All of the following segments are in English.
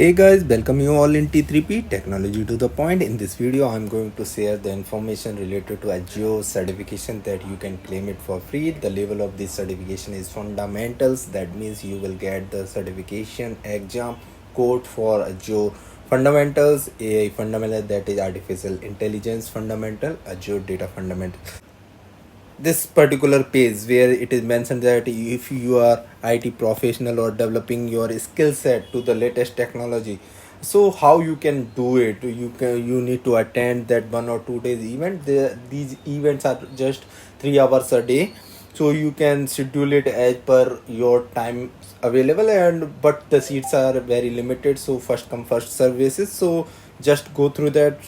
Hey guys, welcome you all in T3P Technology to the Point. In this video, I'm going to share the information related to Azure certification that you can claim it for free. The level of this certification is fundamentals. That means you will get the certification exam code for Azure fundamentals, AI fundamental, that is artificial intelligence fundamental, Azure data fundamental. This particular page where it is mentioned that if you are IT professional or developing your skill set to the latest technology, so how you can do it, you need to attend that 1 or 2 days event. These events are just 3 hours a day, so you can schedule it as per your time available, and but the seats are very limited, so first come first services. So just go through that,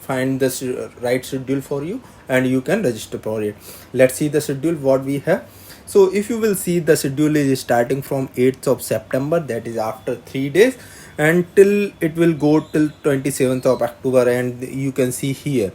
find the right schedule for you and you can register for it. Let's see the schedule what we have. So if you will see, the schedule is starting from 8th of September, that is after 3 days, until it will go till 27th of October. And you can see here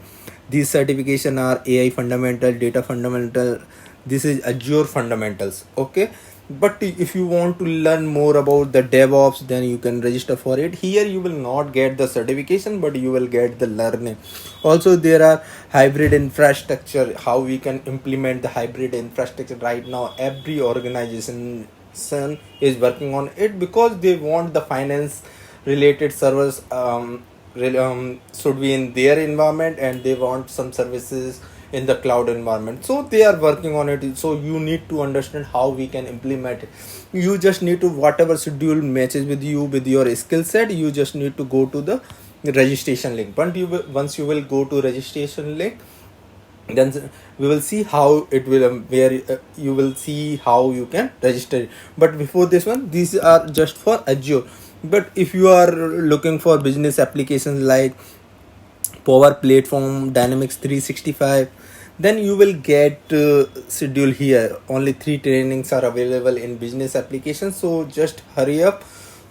these certification are AI fundamental, data fundamental, this is Azure fundamentals. Okay, but if you want to learn more about the DevOps, then you can register for it. Here you will not get the certification, but you will get the learning. Also there are hybrid infrastructure, how we can implement the hybrid infrastructure. Right now every organization is working on it because they want the finance related servers should be in their environment, and they want some services in the cloud environment, so they are working on it. So you need to understand how we can implement it. You just need to, whatever schedule matches with you, with your skill set, you just need to go to the registration link. But once you will go to registration link, then we will see how it will where you will see how you can register it. But before this one, these are just for Azure. But if you are looking for business applications like Power Platform, Dynamics 365, then you will get schedule here. Only 3 trainings are available in business applications, so just hurry up.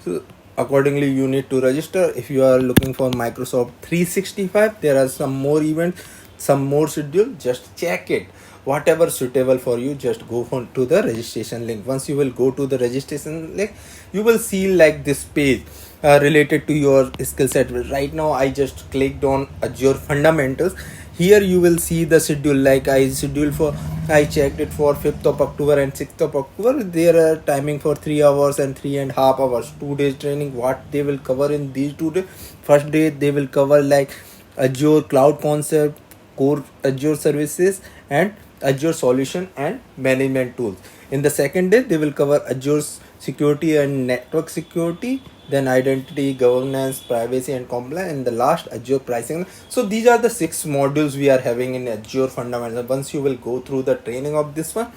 So accordingly you need to register. If you are looking for Microsoft 365, there are some more events, some more schedule. Just check it, whatever suitable for you, just go on to the registration link. Once you will go to the registration link, you will see like this page related to your skill set. Right now I just clicked on Azure fundamentals. Here you will see the schedule, like I checked it for 5th of October and 6th of October. There are timing for 3 hours and 3.5 hours, 2 days training. What they will cover in these 2 days: first day they will cover like Azure cloud concept, core Azure services, and Azure solution and management tools. In the second day they will cover Azure security and network security, then identity governance, privacy and compliance, and the last Azure pricing. So these are the 6 modules we are having in Azure fundamentals. Once you will go through the training of this one,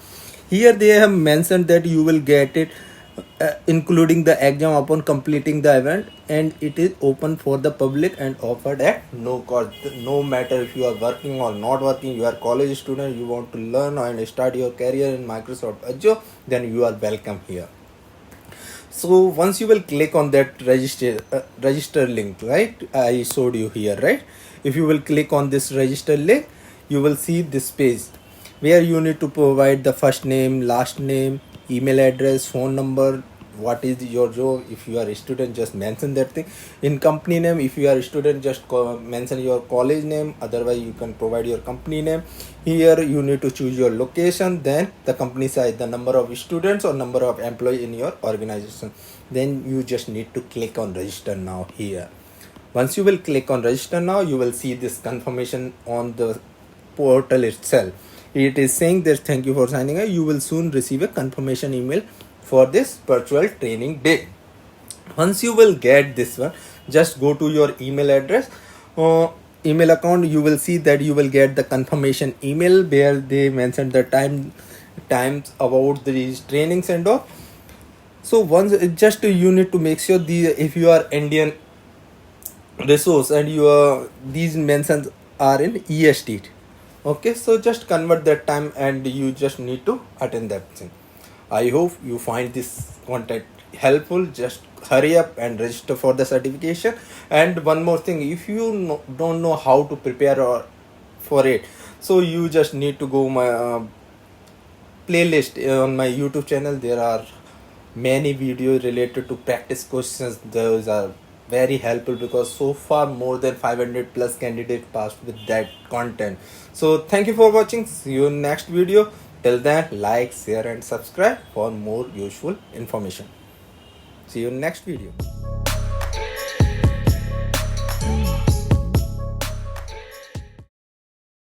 here they have mentioned that you will get it including the exam upon completing the event, and it is open for the public and offered at no cost. No matter if you are working or not working, you are college student, you want to learn and start your career in Microsoft Azure, then you are welcome here. So once you will click on that register link, right, I showed you here, right? If you will click on this register link, you will see this page where you need to provide the first name, last name, email address, phone number, what is your job. If you are a student, just mention that thing. In company name, if you are a student, just mention your college name, otherwise you can provide your company name. Here you need to choose your location, then the company size, the number of students or number of employees in your organization. Then you just need to click on register now here. Once you will click on register now, you will see this confirmation on the portal itself. It is saying that thank you for signing up, you will soon receive a confirmation email for this virtual training day. Once you will get this one, just go to your email address, email account. You will see that you will get the confirmation email where they mentioned the times about these trainings and all. So once, just you need to make sure if you are Indian resource and these mentions are in EST. Okay, so just convert that time and you just need to attend that thing. I hope you find this content helpful. Just hurry up and register for the certification. And one more thing, if you don't know how to prepare for it, so you just need to go my playlist on my YouTube channel. There are many videos related to practice questions. Those are very helpful because so far more than 500 plus candidates passed with that content. So thank you for watching. See you in next video. Till then, like, share and subscribe for more useful information. See you in next video.